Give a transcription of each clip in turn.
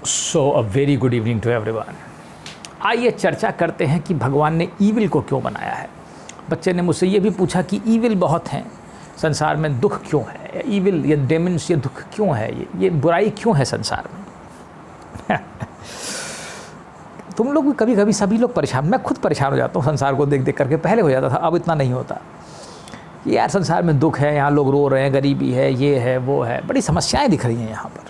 So a very good evening to everyone. आइए चर्चा करते हैं कि भगवान ने ईविल को क्यों बनाया है। बच्चे ने मुझसे ये भी पूछा कि ईविल बहुत हैं, संसार में दुख क्यों है, ईविल ये डेमन्स ये दुख क्यों है, ये बुराई क्यों है संसार में। तुम लोग भी कभी कभी सभी लोग परेशान, मैं खुद परेशान हो जाता हूँ संसार को देख देख करके। पहले हो जाता था, अब इतना नहीं होता कि यार संसार में दुख है, यहाँ लोग रो रहे हैं, गरीबी है, ये है वो है, बड़ी समस्याएं दिख रही हैं यहाँ पर।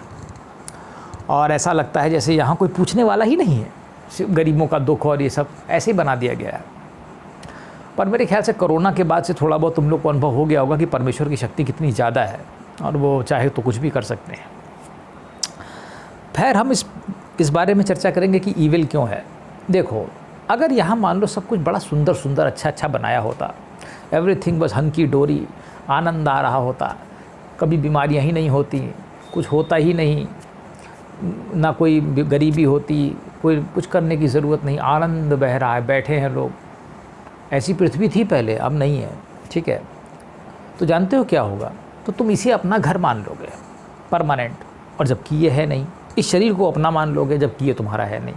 और ऐसा लगता है जैसे यहाँ कोई पूछने वाला ही नहीं है, सिर्फ गरीबों का दुख और ये सब ऐसे ही बना दिया गया है। पर मेरे ख्याल से कोरोना के बाद से थोड़ा बहुत तुम लोग को अनुभव हो गया होगा कि परमेश्वर की शक्ति कितनी ज़्यादा है और वो चाहे तो कुछ भी कर सकते हैं। खैर हम इस बारे में चर्चा करेंगे कि ईविल क्यों है। देखो, अगर यहाँ मान लो सब कुछ बड़ा सुंदर सुंदर अच्छा बनाया होता, एवरीथिंग बस हंकी डोरी, आनंद आ रहा होता, कभी बीमारियाँ ही नहीं होती, कुछ होता ही नहीं, ना कोई गरीबी होती, कोई कुछ करने की ज़रूरत नहीं, आनंद बह रहा है, बैठे हैं लोग, ऐसी पृथ्वी थी पहले, अब नहीं है, ठीक है। तो जानते हो क्या होगा, तो तुम इसे अपना घर मान लोगे परमानेंट, और जबकि ये है नहीं। इस शरीर को अपना मान लोगे जबकि ये तुम्हारा है नहीं।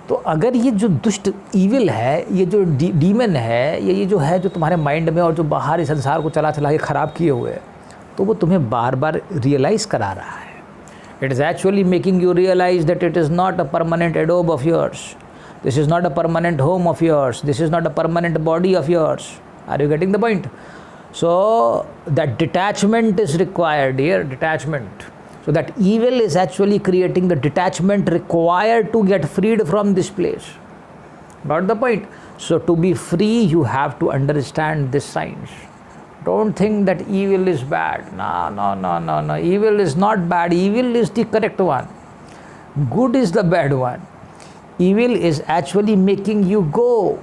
तो अगर ये जो दुष्ट ईविल है, ये जो डीमन है, ये जो है जो तुम्हारे माइंड में और जो बाहर इस संसार को चला के ख़राब किए हुए है, तो वो तुम्हें बार बार रियलाइज़ करा रहा है। It is actually making you realize that it is not a permanent adobe of yours. This is not a permanent home of yours. This is not a permanent body of yours. Are you getting the point? So that detachment is required here, detachment. So that evil is actually creating the detachment required to get freed from this place. Got the point? So to be free, you have to understand this science. Don't think that evil is bad. No. Evil is not bad. Evil is the correct one. Good is the bad one. Evil is actually making you go,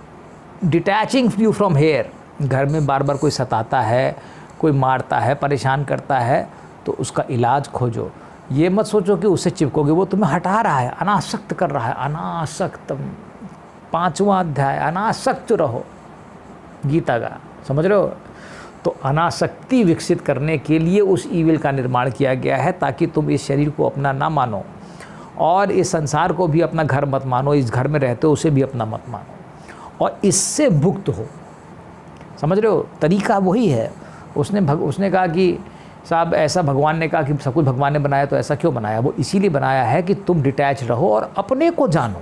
detaching you from here. घर में बार बार कोई सताता है, कोई मारता है, परेशान करता है, तो उसका इलाज खोजो। ये मत सोचो कि उससे चिपकोगे, वो तुम्हें हटा रहा है, अनासक्त कर रहा है। अनासक्तम, 5वां अध्याय, अनासक्त रहो, गीता का, समझ रहे हो। तो अनासक्ति विकसित करने के लिए उस ईविल का निर्माण किया गया है, ताकि तुम इस शरीर को अपना ना मानो और इस संसार को भी अपना घर मत मानो, इस घर में रहते हो उसे भी अपना मत मानो और इससे मुक्त हो। समझ रहे हो, तरीका वही है। उसने कहा कि साहब ऐसा भगवान ने कहा कि सब कुछ भगवान ने बनाया, तो ऐसा क्यों बनाया? वो इसीलिए बनाया है कि तुम डिटैच रहो और अपने को जानो,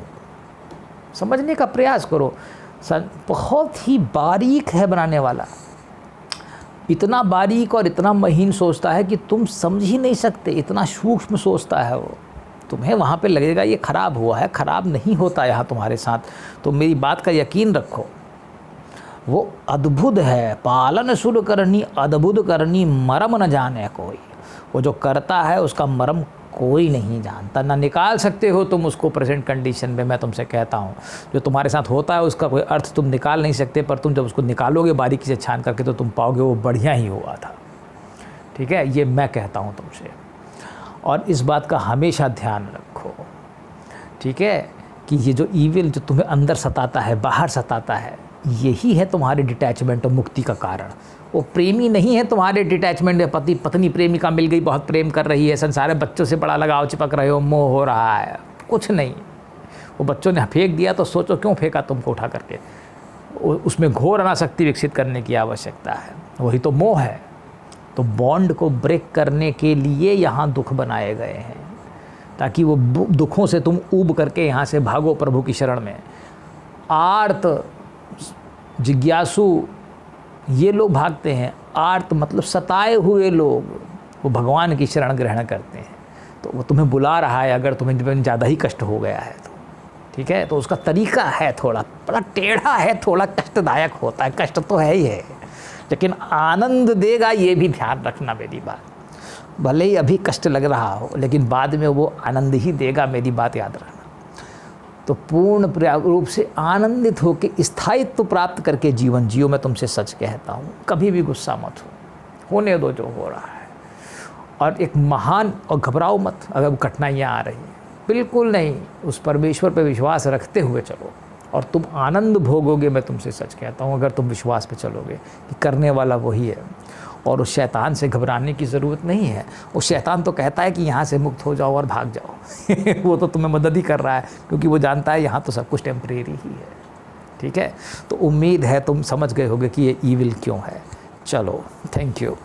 समझने का प्रयास करो। बहुत ही बारीक है बनाने वाला, इतना बारीक और इतना महीन सोचता है कि तुम समझ ही नहीं सकते, इतना सूक्ष्म सोचता है वो। तुम्हें वहाँ पे लगेगा ये ख़राब हुआ है, ख़राब नहीं होता यहाँ तुम्हारे साथ। तो मेरी बात का यकीन रखो, वो अद्भुत है। पालन सुर करनी अद्भुत करनी, मरम न जाने कोई। वो जो करता है उसका मरम कोई नहीं जानता, ना निकाल सकते हो तुम उसको प्रेजेंट कंडीशन में। मैं तुमसे कहता हूँ, जो तुम्हारे साथ होता है उसका कोई अर्थ तुम निकाल नहीं सकते, पर तुम जब उसको निकालोगे बारीकी से छान करके, तो तुम पाओगे वो बढ़िया ही हुआ था। ठीक है, ये मैं कहता हूँ तुमसे, और इस बात का हमेशा ध्यान रखो, ठीक है, कि ये जो ईविल जो तुम्हें अंदर सताता है, बाहर सताता है, यही है तुम्हारे डिटैचमेंट और मुक्ति का कारण। वो प्रेमी नहीं है तुम्हारे डिटैचमेंट में। पति पत्नी प्रेमिका मिल गई, बहुत प्रेम कर रही है, संसार में बच्चों से बड़ा लगाव चिपक रहे हो, मोह हो रहा है, कुछ नहीं। वो बच्चों ने फेंक दिया तो सोचो क्यों फेंका तुमको उठा करके। उसमें घोर अनासक्ति विकसित करने की आवश्यकता है, वही तो मोह है। तो बॉन्ड को ब्रेक करने के लिए यहाँ दुख बनाए गए हैं, ताकि वो दुखों से तुम ऊब करके यहाँ से भागो प्रभु की शरण में। आर्त जिज्ञासु ये लोग भागते हैं, आर्त मतलब सताए हुए लोग, वो भगवान की शरण ग्रहण करते हैं। तो वो तुम्हें बुला रहा है, अगर तुम्हें ज़्यादा ही कष्ट हो गया है तो, ठीक है। तो उसका तरीका है थोड़ा बड़ा टेढ़ा है, थोड़ा कष्टदायक होता है, कष्ट तो है ही है, लेकिन आनंद देगा, ये भी ध्यान रखना मेरी बात। भले ही अभी कष्ट लग रहा हो, लेकिन बाद में वो आनंद ही देगा, मेरी बात याद रखना। तो पूर्ण रूप से आनंदित होकर स्थायित्व प्राप्त करके जीवन जियो। मैं तुमसे सच कहता हूँ, कभी भी गुस्सा मत हो, होने दो जो हो रहा है। और एक महान, और घबराओ मत अगर कठिनाइयाँ आ रही हैं, बिल्कुल नहीं, उस परमेश्वर पर विश्वास रखते हुए चलो और तुम आनंद भोगोगे। मैं तुमसे सच कहता हूँ, अगर तुम विश्वास पे चलोगे कि करने वाला वही है। और उस शैतान से घबराने की ज़रूरत नहीं है। उस शैतान तो कहता है कि यहाँ से मुक्त हो जाओ और भाग जाओ वो तो तुम्हें मदद ही कर रहा है, क्योंकि वो जानता है यहाँ तो सब कुछ टेम्परेरी ही है। ठीक है, तो उम्मीद है तुम समझ गए होगे कि ये ईविल क्यों है। चलो, थैंक यू।